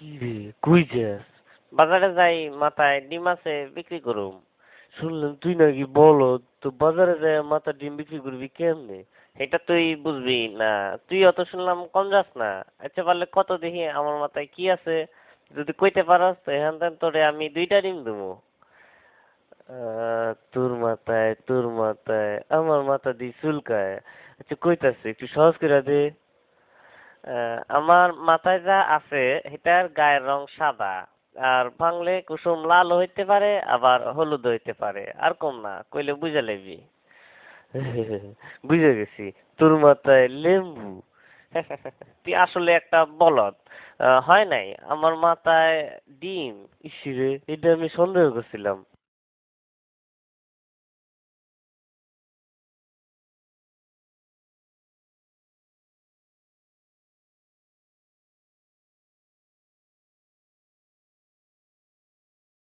কি রে, কই যাস? বাজারে যাই, মাথায় ডিম আছে, বিক্রি করুম। শুনলাম তুই নাকি বলদ, তো বাজারে যায় মাথা ডিম বিক্রি করবি কেমনে? এটা তুই বুঝবি না। তুই অত শুনলাম কম যাস না। আচ্ছা পারলে কত দেখি আমার মাথায় কি আছে, যদি কইতে পারস তো এখান থেকে তোরে আমি 2টা ডিম দেবো। তোর মাথায় আমার মাথা দিয়ে চুলকায়। আচ্ছা কইতাছে একটু সহজ করে দে। আমার মাথায় যা আছে এটার গায়ের রং সাদা, আর ভাঙলে কুসুম লাল হইতে পারে আবার হলুদ হইতে পারে, আর কম না কইলে বুঝে লইবি। বুঝে গেছি, তোর মাথায় লেম্বু। তুই আসলে একটা বলদ। হয় নাই, আমার মাথায় ডিম। ইসিরে, এটা আমি সন্দেহ করছিলাম।